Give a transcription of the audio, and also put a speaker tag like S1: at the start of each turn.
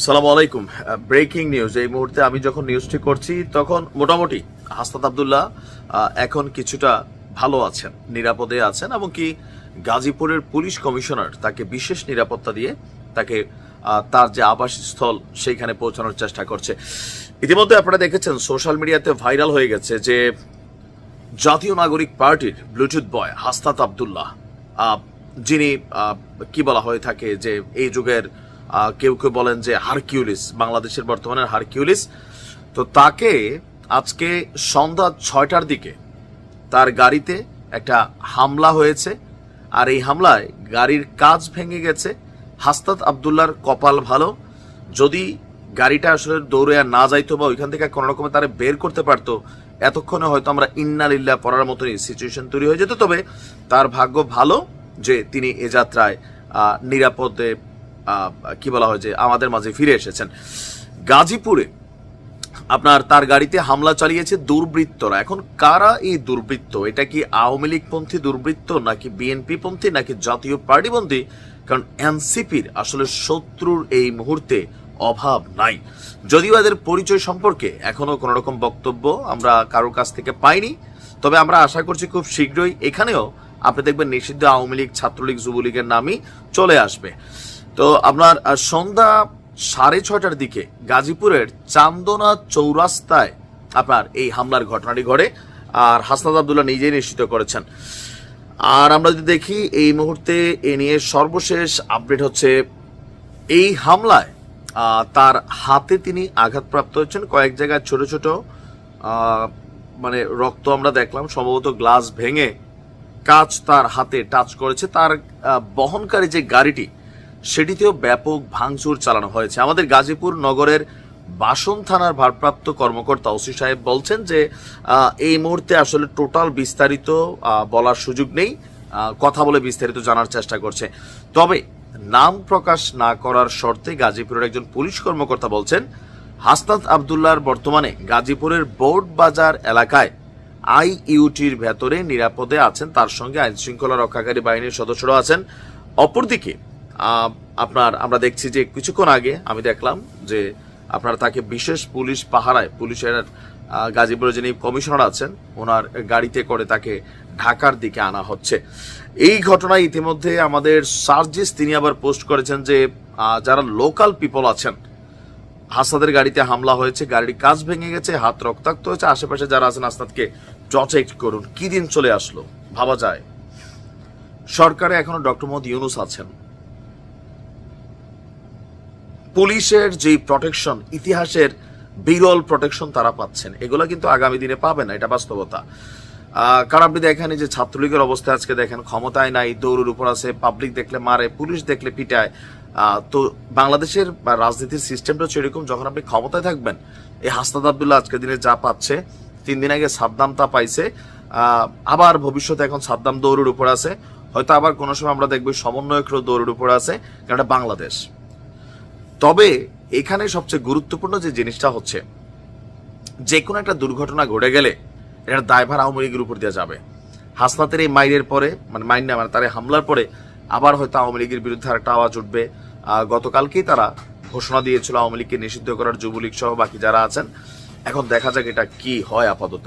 S1: সালামু আলাইকুম। Breaking news. এই মুহূর্তে আমি যখন নিউজটি করছি তখন মোটামুটি হাসনাত আব্দুল্লাহ এখন কিছুটা ভালো আছেন, নিরাপদে আছেন, এবং কি গাজীপুরের পুলিশ কমিশনার তাকে বিশেষ নিরাপত্তা দিয়ে তাকে তার যে আবাসস্থল সেইখানে পৌঁছানোর চেষ্টা করছে। ইতিমধ্যে আপনারা দেখেছেন সোশ্যাল মিডিয়াতে ভাইরাল হয়ে গেছে যে জাতীয় নাগরিক পার্টির ব্লুটুথ বয় হাসনাত আব্দুল্লাহ, যিনি কি বলা হয়ে থাকে যে এই যুগের কেউ কেউ বলেন যে হারকিউলিস, বাংলাদেশের বর্তমানের হারকিউলিস। তো তাকে আজকে সন্ধ্যা 6টার দিকে তার গাড়িতে একটা হামলা হয়েছে, আর এই হামলায় গাড়ির কাঁচ ভেঙে গেছে। হাসনাত আব্দুল্লাহর কপাল ভালো, যদি গাড়িটা আসলে দৌড়ে আর না যাইতো বা ওইখান থেকে কোনো রকমে তারা বের করতে পারতো, এতক্ষণে হয়তো আমরা ইন্না লিল্লাহ পড়ার মতনই সিচুয়েশন তৈরি হয়ে যেত। তবে তার ভাগ্য ভালো যে তিনি এ যাত্রায় নিরাপদে কি বলা হয় যে আমাদের মাঝে ফিরে এসেছেন। গাজীপুরে আপনার তার গাড়িতে হামলা চালিয়েছে দুর্বৃত্তরা। এখন কারা এই দুর্বৃত্ত? এটা কি আওয়ামী লীগ পন্থী দুর্বৃত্ত, নাকি বিএনপি পন্থী, নাকি জাতীয় পার্টিপন্থী? কারণ এনসিপির আসলে শত্রুর এই মুহূর্তে অভাব নাই। যদিও এদের পরিচয় সম্পর্কে এখনো কোনো রকম বক্তব্য আমরা কারোর কাছ থেকে পাইনি, তবে আমরা আশা করছি খুব শীঘ্রই এখানেও আপনি দেখবেন নিষিদ্ধ আওয়ামী লীগ, ছাত্রলীগ, যুবলীগের নামই চলে আসবে। তো আপনার সন্ধ্যা 6:30টার দিকে গাজীপুরের চান্দনা চৌরাস্তায় আপনার এই হামলার ঘটনাটি ঘটে, আর হাসনাত আব্দুল্লাহ নিজেই নিশ্চিত করেছেন। আর আমরা যদি দেখি এই মুহূর্তে এ নিয়ে সর্বশেষ আপডেট হচ্ছে এই হামলায় তার হাতে তিনি আঘাতপ্রাপ্ত হয়েছেন, কয়েক জায়গায় ছোট ছোট মানে রক্ত আমরা দেখলাম, সম্ভবত গ্লাস ভেঙে কাঁচ তার হাতে টাচ করেছে। তার বহনকারী যে গাড়িটি সেটিতেও ব্যাপক ভাঙচুর চালানো হয়েছে। আমাদের গাজীপুর নগরের বাসন থানার ভারপ্রাপ্ত কর্মকর্তা ওসি সাহেব বলছেন যে এই মুহূর্তে আসলে টোটাল বিস্তারিত বলার সুযোগ নেই, কথা বলে বিস্তারিত জানার চেষ্টা করছে। তবে নাম প্রকাশ না করার শর্তে গাজীপুরের একজন পুলিশ কর্মকর্তা বলছেন হাসনাত আব্দুল্লাহর বর্তমানে গাজীপুরের বোর্ড বাজার এলাকায় আইইউটির ভেতরে নিরাপদে আছেন, তার সঙ্গে আইন শৃঙ্খলা রক্ষাকারী বাহিনীর সদস্যরা আছেন। অপরদিকে আপনার আমরা দেখছি যে কিছুক্ষণ আগে আমি দেখলাম যে আপনার তাকে বিশেষ পুলিশ পাহারায়, পুলিশের গাজীপুরে যিনি কমিশনার আছেন ওনার গাড়িতে করে তাকে ঢাকার দিকে আনা হচ্ছে। এই ঘটনায় ইতিমধ্যে আমাদের সার্জিস তিনি আবার পোস্ট করেছেন যে যারা লোকাল পিপল আছেন, হাসনাতের গাড়িতে হামলা হয়েছে, গাড়ির কাঁচ ভেঙে গেছে, হাত রক্তাক্ত হয়েছে, আশেপাশে যারা আছেন হাসনাতকে প্রটেক্ট করুন। কি দিন চলে আসলো ভাবা যায়। সরকারে এখনো ডক্টর মোহাম্মদ ইউনূস আছেন, পুলিশের যে প্রটেকশন, ইতিহাসের বিরল প্রটেকশন তারা পাচ্ছেন, এগুলো কিন্তু আগামী দিনে পাবে না, এটা বাস্তবতা। কারণ আপনি দেখেন যে ছাত্রলীগের অবস্থা আজকে দেখেন, ক্ষমতায় নাই, দৌড়ের উপর আছে, পাবলিক দেখলে মারে, পুলিশ দেখলে পিটায়। তো বাংলাদেশের রাজনীতির সিস্টেমটা হচ্ছে এরকম, যখন আপনি ক্ষমতায় থাকবেন, এই হাসনাত আব্দুল্লাহ আজকের দিনে যা পাচ্ছে, 3 দিন আগে সাদ্দাম তা পাইছে, আবার ভবিষ্যতে এখন সাদ্দাম দৌড়ের উপর আছে, হয়তো আবার কোনো সময় আমরা দেখবো সমন্বয়করাও দৌড়ের উপর আছে, কারণ এটা বাংলাদেশ। তবে এখানে সবচেয়ে গুরুত্বপূর্ণ যে জিনিসটা হচ্ছে, যে কোনো একটা দুর্ঘটনা ঘটে গেলে এটার দায়ভার আওয়ামী লীগের উপর দেওয়া যাবে। হাসনাতের এই মাইরের পরে, মানে মাইন না, মানে তার হামলার পরে আবার হয়তো আওয়ামী লীগের বিরুদ্ধে একটা আওয়াজ উঠবে। গতকালকেই তারা ঘোষণা দিয়েছিল আওয়ামী লীগকে নিষিদ্ধ করার, যুবলীগ সহ বাকি যারা আছেন। এখন দেখা যাক এটা কি হয় আপাতত।